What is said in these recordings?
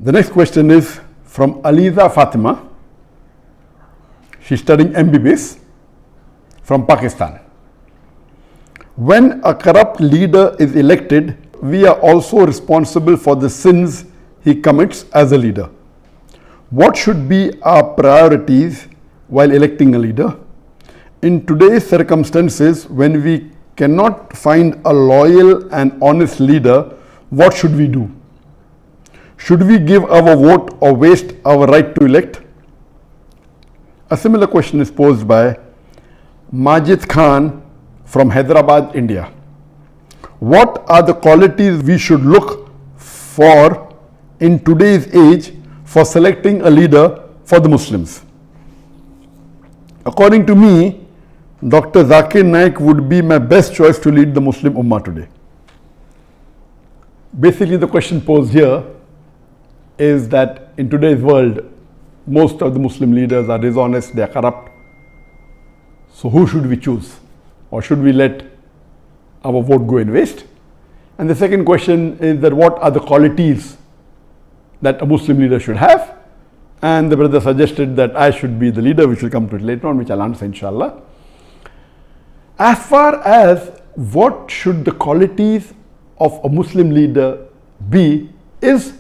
The next question is from Aliza Fatima. She's studying MBBS from Pakistan. When a corrupt leader is elected, we are also responsible for the sins he commits as a leader. What should be our priorities while electing a leader? In today's circumstances, when we cannot find a loyal and honest leader, what should we do? Should we give our vote or waste our right to elect? A similar question is posed by Majid Khan from Hyderabad, India. What are the qualities we should look for in today's age for selecting a leader for the Muslims? According to me, Dr. Zakir Naik would be my best choice to lead the Muslim Ummah today. Basically, the question posed here is that in today's world, most of the Muslim leaders are dishonest, they are corrupt. So who should we choose? Or should we let our vote go in waste? And the second question is that what are the qualities that a Muslim leader should have? And the brother suggested that I should be the leader, which will come to it later on, which I'll answer inshallah. As far as what should the qualities of a Muslim leader be, is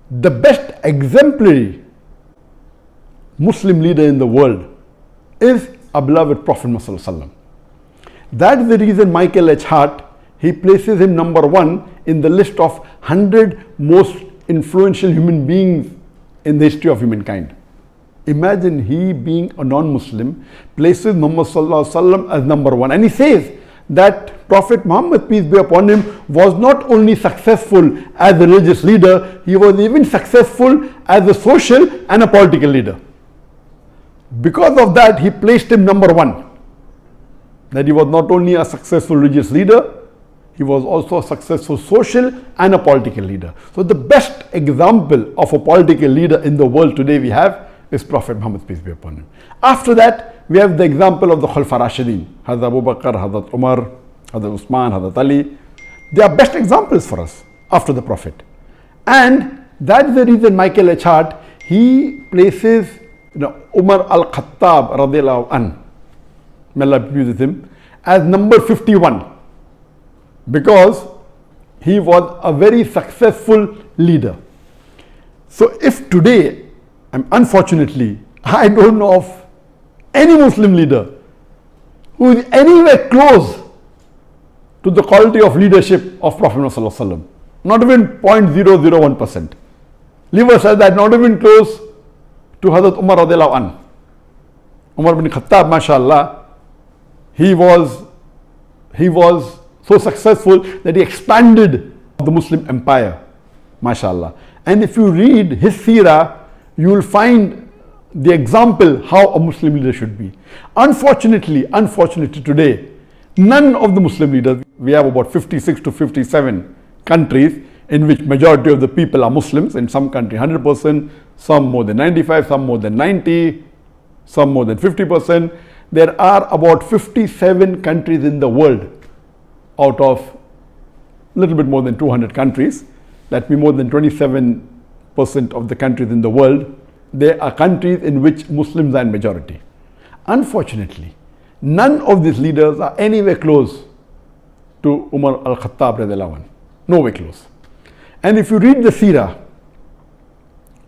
the best exemplary Muslim leader in the world is our beloved Prophet Muhammad. That's the reason Michael H. Hart, he places him number 1 in the list of 100 most influential human beings in the history of humankind. Imagine he, being a non-Muslim, places Muhammad as number 1, and he says that Prophet Muhammad, peace be upon him, was not only successful as a religious leader, he was even successful as a social and a political leader. Because of that, he placed him number 1. That he was not only a successful religious leader, he was also a successful social and a political leader. So the best example of a political leader in the world today we have is Prophet Muhammad, peace be upon him. After that, we have the example of the Khulafa Rashidin, Hazrat Abu Bakr, Hazrat Umar, Hazrat Usman, Hazrat Ali. They are best examples for us after the Prophet. And that's the reason Michael H. Hart, he places Umar al-Khattab radiallahu anh, may Allah be pleased with him, as number 51, because he was a very successful leader. So if today, unfortunately, I don't know of any Muslim leader who is anywhere close to the quality of leadership of Prophet Muhammad, not even 0.001%. Leave aside that, not even close to Hazrat Umar radiallahu anh. Umar bin Khattab, mashallah, he was so successful that he expanded the Muslim empire, mashallah. And if you read his seerah, you will find the example how a Muslim leader should be. Unfortunately today, none of the Muslim leaders, we have about 56 to 57 countries in which majority of the people are Muslims. In some country 100%, some more than 95, some more than 90, some more than 50%. There are about 57 countries in the world out of a little bit more than 200 countries. That means more than 27% of the countries in the world, there are countries in which Muslims are in majority. Unfortunately, none of these leaders are anywhere close to Umar al-Khattab radiallahu anh. Nowhere close. And if you read the seerah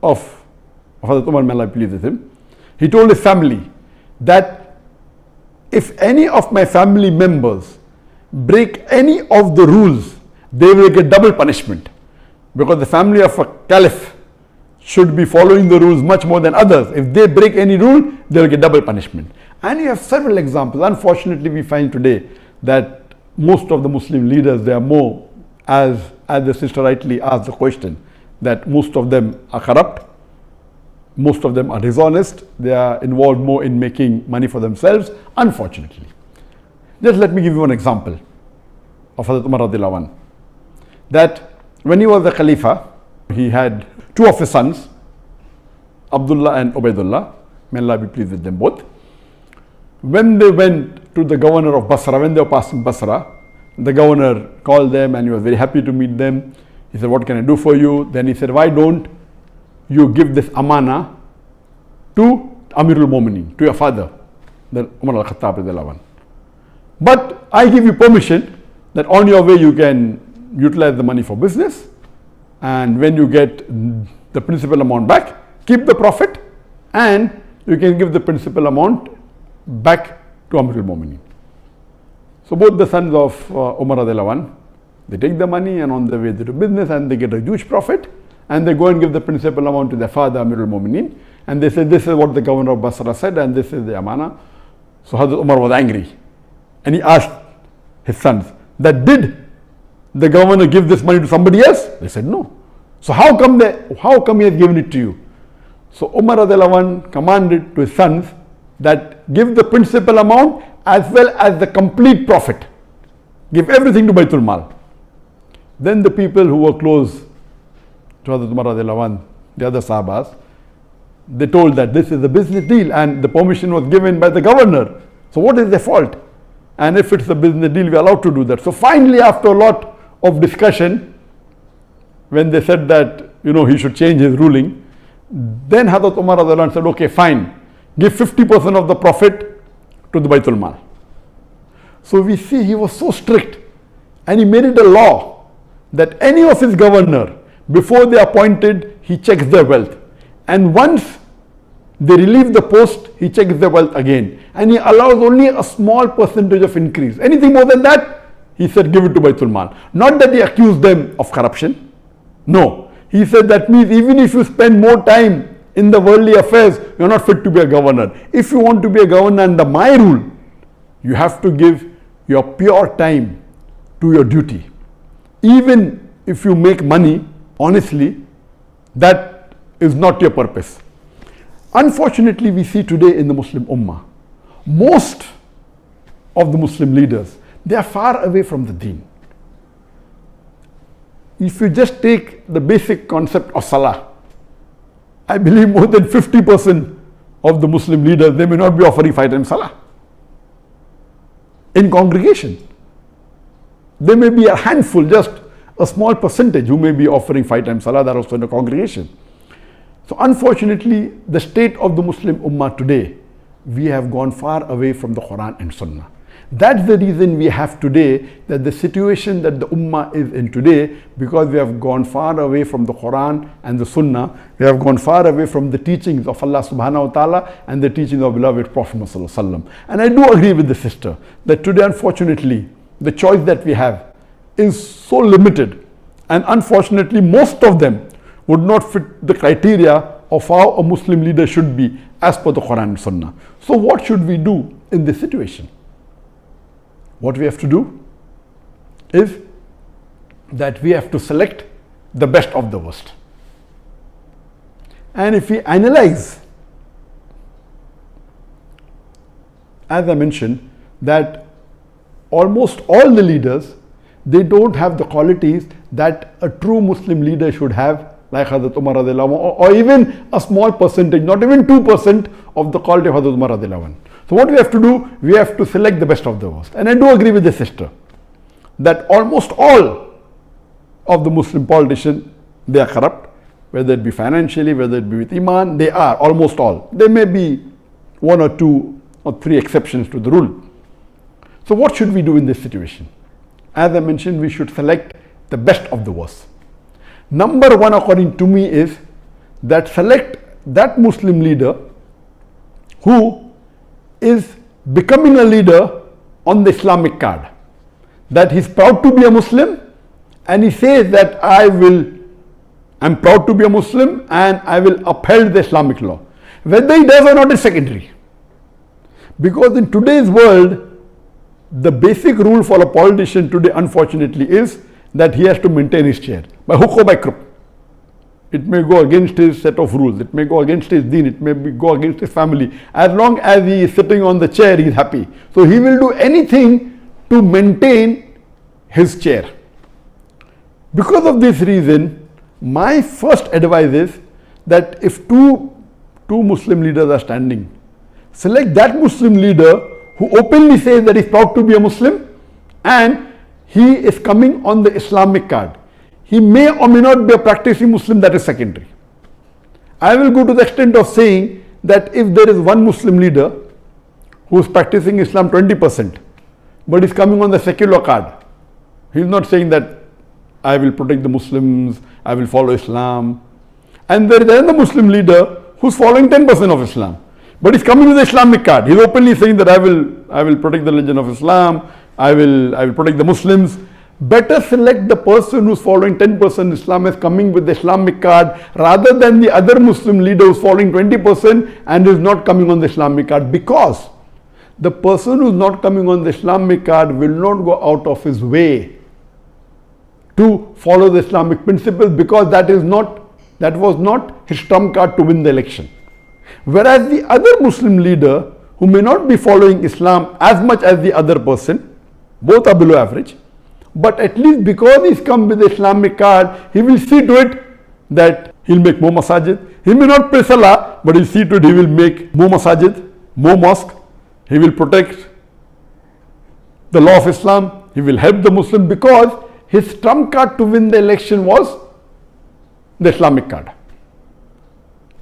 of Hazrat Umar, may Allah be pleased with him, he told his family that if any of my family members break any of the rules, they will get double punishment, because the family of a caliph should be following the rules much more than others. If they break any rule, they will get double punishment. And you have several examples. Unfortunately, we find today that most of the Muslim leaders, they are more, as the sister rightly asked the question, that most of them are corrupt, most of them are dishonest, they are involved more in making money for themselves, unfortunately. Just let me give you one example of Hazrat Umar radiallahu anh. That when he was the Khalifa, he had 2 of his sons, Abdullah and Ubaidullah, may Allah be pleased with them both. When they went to the governor of Basra, when they were passing Basra, the governor called them and he was very happy to meet them. He said, what can I do for you? Then he said, why don't you give this amana to Amirul Mu'minin, to your father, the Umar al-Khattab radiallahu anhu. But I give you permission that on your way you can utilize the money for business, and when you get the principal amount back, keep the profit, and you can give the principal amount back to Amirul Mu'minin. So both the sons of Umar radiallahu anhu, they take the money and on the way they do business and they get a huge profit, and they go and give the principal amount to their father Amirul Mu'minin, and they say, this is what the governor of Basra said and this is the amana. So Hazrat Umar was angry and he asked his sons that, did the governor give this money to somebody else? They said no. So how come he has given it to you? So Umar radiallahu anhu commanded to his sons that give the principal amount as well as the complete profit. Give everything to Baitul Mal. Then the people who were close to Hazrat Umar radiallahu anhu, the other Sahabas, they told that this is a business deal and the permission was given by the governor. So what is their fault? And if it's a business deal, we are allowed to do that. So finally, after a lot of discussion, when they said that, he should change his ruling, then Hazrat Umar radiallahu anhu said, okay, fine, give 50% of the profit to the Baitul Mal. So we see he was so strict and he made it a law that any of his governor, before they appointed, he checks their wealth. And once they relieve the post, he checks their wealth again. And he allows only a small percentage of increase. Anything more than that, he said, give it to Baitul Mal. Not that he accused them of corruption. No. He said that means even if you spend more time in the worldly affairs, you're not fit to be a governor. If you want to be a governor under my rule, you have to give your pure time to your duty. Even if you make money, honestly, that is not your purpose. Unfortunately, we see today in the Muslim Ummah, most of the Muslim leaders, they are far away from the deen. If you just take the basic concept of Salah, I believe more than 50% of the Muslim leaders, they may not be offering 5 times Salah in congregation. There may be a handful, just a small percentage who may be offering 5 times Salah, that also in a congregation. So unfortunately, the state of the Muslim Ummah today, we have gone far away from the Quran and Sunnah. That's the reason we have today, that the situation that the Ummah is in today, because we have gone far away from the Quran and the Sunnah, we have gone far away from the teachings of Allah subhanahu wa ta'ala and the teachings of beloved Prophet Muhammad sallallahu alaihi wasallam. And I do agree with the sister that today, unfortunately, the choice that we have is so limited, and unfortunately most of them would not fit the criteria of how a Muslim leader should be as per the Quran and Sunnah. So what should we do in this situation? What we have to do is that we have to select the best of the worst. And if we analyze, as I mentioned, that almost all the leaders, they don't have the qualities that a true Muslim leader should have, like Hazrat Umar radiallahu anhu, or even a small percentage, not even 2% of the quality of Hazrat Umar radiallahu anhu. So what we have to do, we have to select the best of the worst. And I do agree with the sister that almost all of the Muslim politicians, they are corrupt, whether it be financially, whether it be with Iman, they are, almost all. There may be 1 or 2 or 3 exceptions to the rule. So what should we do in this situation? As I mentioned, we should select the best of the worst. Number 1, according to me, is that select that Muslim leader who is becoming a leader on the Islamic card. That he's proud to be a Muslim and he says that I'm proud to be a Muslim and I will uphold the Islamic law. Whether he does or not is secondary. Because in today's world, the basic rule for a politician today, unfortunately, is that he has to maintain his chair by hook or by crook. It may go against his set of rules, it may go against his deen, it may go against his family. As long as he is sitting on the chair, he is happy. So he will do anything to maintain his chair. Because of this reason, my first advice is that if two Muslim leaders are standing, select that Muslim leader who openly says that he is proud to be a Muslim and he is coming on the Islamic card. he may or may not be a practicing Muslim, that is secondary. I will go to the extent of saying that if there is one Muslim leader who is practicing Islam 20%, but is coming on the secular card, he is not saying that I will protect the Muslims, I will follow Islam. And there is another Muslim leader who is following 10% of Islam, but is coming with the Islamic card. He is openly saying that I will protect the religion of Islam, I will protect the Muslims. Better select the person who is following 10% Islam as coming with the Islamic card, rather than the other Muslim leader who is following 20% and is not coming on the Islamic card, because the person who is not coming on the Islamic card will not go out of his way to follow the Islamic principles, because that was not his trump card to win the election. Whereas the other Muslim leader, who may not be following Islam as much as the other person, both are below average, but at least because he's come with the Islamic card, he will see to it that he'll make more masajid. He may not pray salah, but he'll see to it he will make more masajid, more mosque. He will protect the law of Islam. He will help the Muslim, because his trump card to win the election was the Islamic card.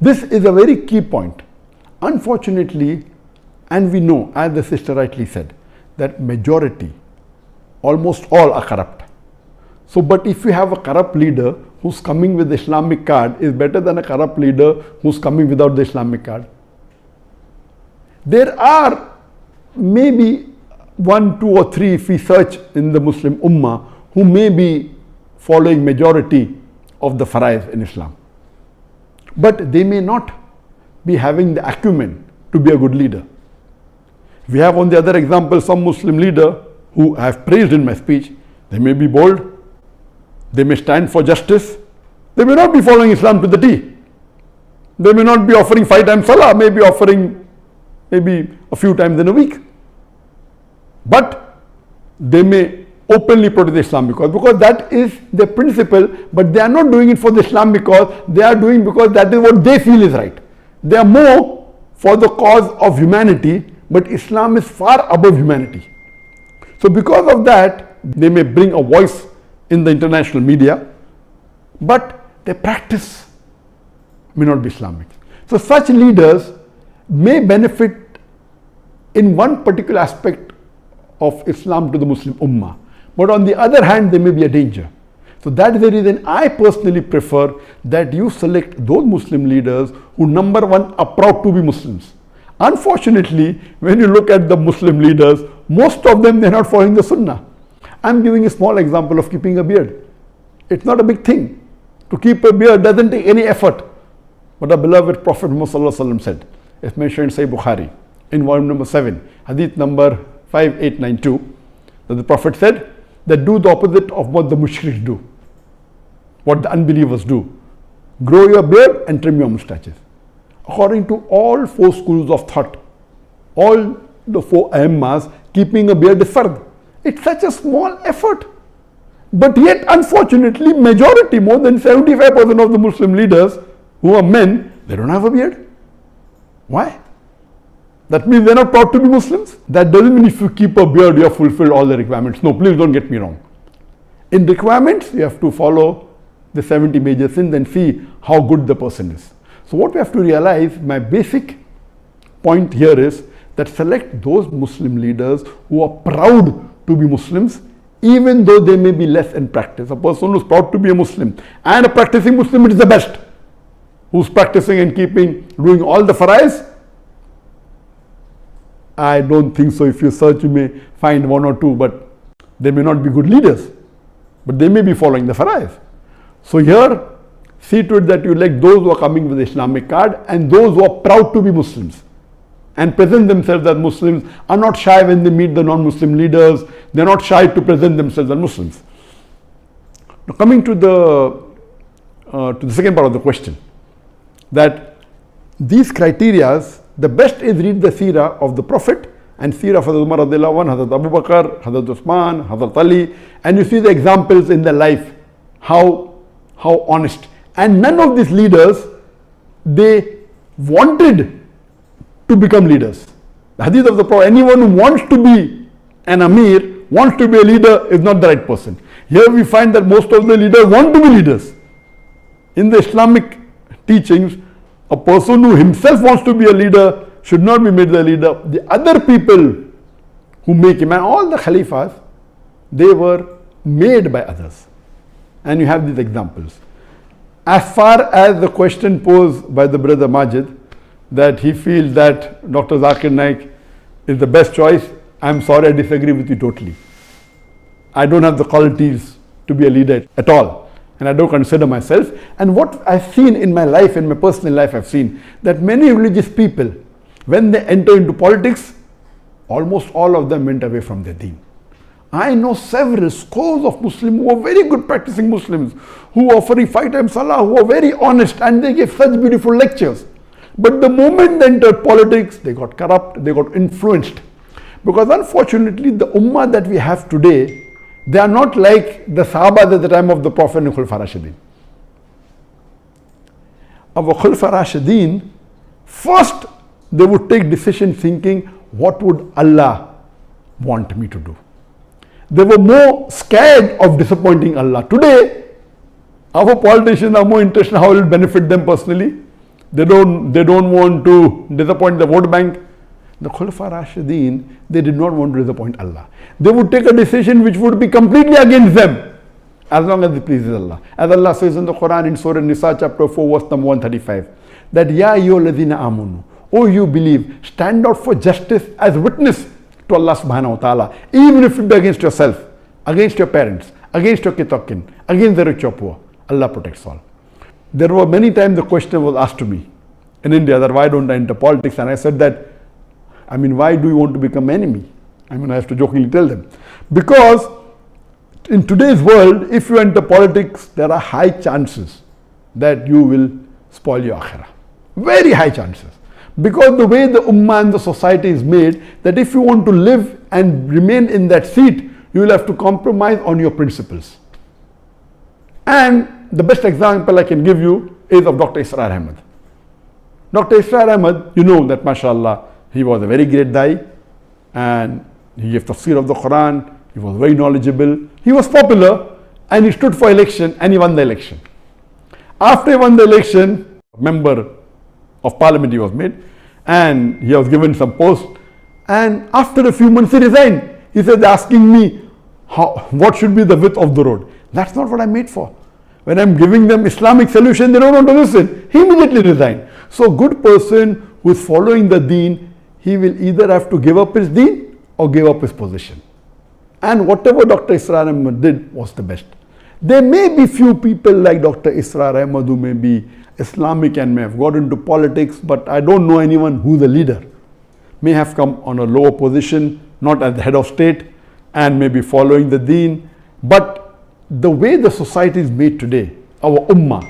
This is a very key point. Unfortunately, and we know, as the sister rightly said, that majority, almost all are corrupt. So, but if you have a corrupt leader who's coming with the Islamic card, is better than a corrupt leader who's coming without the Islamic card. There are maybe 1, 2 or 3, if we search in the Muslim Ummah, who may be following majority of the farais in Islam. But they may not be having the acumen to be a good leader. We have on the other example some Muslim leader who I have praised in my speech. They may be bold, they may stand for justice, they may not be following Islam to the T. They may not be offering 5 times salah, may be offering maybe a few times in a week. But they may openly protect the Islam because that is the principle, but they are not doing it for the Islam because they are doing because that is what they feel is right. They are more for the cause of humanity, but Islam is far above humanity. So because of that, they may bring a voice in the international media, but their practice may not be Islamic. So such leaders may benefit in one particular aspect of Islam to the Muslim Ummah, but on the other hand, they may be a danger. So that is the reason I personally prefer that you select those Muslim leaders who, number one, are proud to be Muslims. Unfortunately, when you look at the Muslim leaders, most of them, they are not following the Sunnah. I am giving a small example of keeping a beard. It's not a big thing. To keep a beard doesn't take any effort. But our beloved Prophet Muhammad said, it's mentioned in Sahih Bukhari, in volume number 7, hadith number 5892, that the Prophet said that do the opposite of what the mushriks do, what the unbelievers do. Grow your beard and trim your mustaches. According to all 4 schools of thought, all the 4 Aimmas, keeping a beard is fard. It's such a small effort. But yet, unfortunately, majority, more than 75% of the Muslim leaders who are men, they don't have a beard. Why? That means they're not proud to be Muslims. That doesn't mean if you keep a beard, you have fulfilled all the requirements. No, please don't get me wrong. In requirements, you have to follow the 70 major sins and see how good the person is. So what we have to realize, my basic point here is that select those Muslim leaders who are proud to be Muslims, even though they may be less in practice. A person who is proud to be a Muslim and a practicing Muslim, it is the best. Who's practicing and doing all the farais? I don't think so. If you search, you may find 1 or 2, but they may not be good leaders, but they may be following the farais. So here, see to it that you elect those who are coming with the Islamic card and those who are proud to be Muslims and present themselves as Muslims, are not shy when they meet the non-Muslim leaders. They are not shy to present themselves as Muslims. Now coming to the second part of the question, that these criterias, the best is read the seerah of the Prophet and seerah of Hazrat Umar radiallahu anhu, Hazrat Abu Bakr, Hazrat Usman, Hazrat Ali, and you see the examples in their life, how honest. And none of these leaders, they wanted to become leaders. The hadith of the Prophet, anyone who wants to be an Amir, wants to be a leader, is not the right person. He Here we find that most of the leaders want to be leaders. In the Islamic teachings, a person who himself wants to be a leader should not be made the leader. The other people who make him, and all the Khalifas, they were made by others. And you have these examples. As far as the question posed by the brother Majid, that he feels that Dr. Zakir Naik is the best choice, I'm sorry, I disagree with you totally. I don't have the qualities to be a leader at all, and I don't consider myself. And what I've seen in my life, in my personal life, I've seen that many religious people, when they enter into politics, almost all of them went away from their deen. I know several scores of Muslims who are very good practicing Muslims, who are offering 5 times Salah, who are very honest, and they give such beautiful lectures. But the moment they entered politics, they got corrupt, they got influenced. Because unfortunately, the Ummah that we have today, they are not like the Sahabas at the time of the Prophet and Khulafa Rashidin. Our Khulafa Rashidin, first they would take decision thinking, what would Allah want me to do? They were more scared of disappointing Allah. Today, our politicians are more interested in how it will benefit them personally. They don't want to disappoint the vote bank. The Khulafa Rashidin, they did not want to disappoint Allah. They would take a decision which would be completely against them, as long as it pleases Allah. As Allah says in the Quran in Surah Nisa chapter 4 verse number 135, that Ya ayyuhalladhina amanu, oh you believe, stand out for justice as witness to Allah subhanahu wa ta'ala, even if it be against yourself, against your parents, against your kitokin, against the rich or poor. Allah protects all. There were many times the question was asked to me in India that why don't I enter politics, and I said that, I mean, why do you want to become enemy? I mean, I have to jokingly tell them. Because in today's world, if you enter politics, there are high chances that you will spoil your akhirah. Very high chances. Because the way the ummah and the society is made, that if you want to live and remain in that seat, you will have to compromise on your principles. And the best example I can give you is of Dr. Israr Ahmad. Dr. Israr Ahmad, you know that mashallah, he was a very great dai, and he gave tafsir of the Quran, he was very knowledgeable, he was popular, and he stood for election and he won the election. After he won the election, a member of parliament he was made, and he was given some post, and after a few months he resigned. He said, they're asking me what should be the width of the road. That's not what I'm made for. When I'm giving them Islamic solution, they don't want to listen. He immediately resigned. So a good person who is following the deen, he will either have to give up his deen or give up his position. And whatever Dr. Israr Ahmad did was the best. There may be few people like Dr. Israr Ahmad who may be Islamic and may have got into politics, but I don't know anyone who's a leader. May have come on a lower position, not as the head of state, and may be following the deen. But the way the society is made today, our ummah,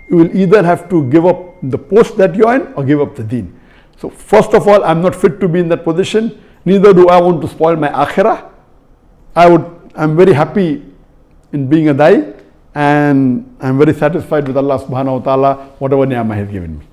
you will either have to give up the post that you're in or give up the deen. So first of all, I'm not fit to be in that position. Neither do I want to spoil my akhirah. I'm very happy in being a dai, and I'm very satisfied with Allah subhanahu wa ta'ala, whatever ni'mah He has given me.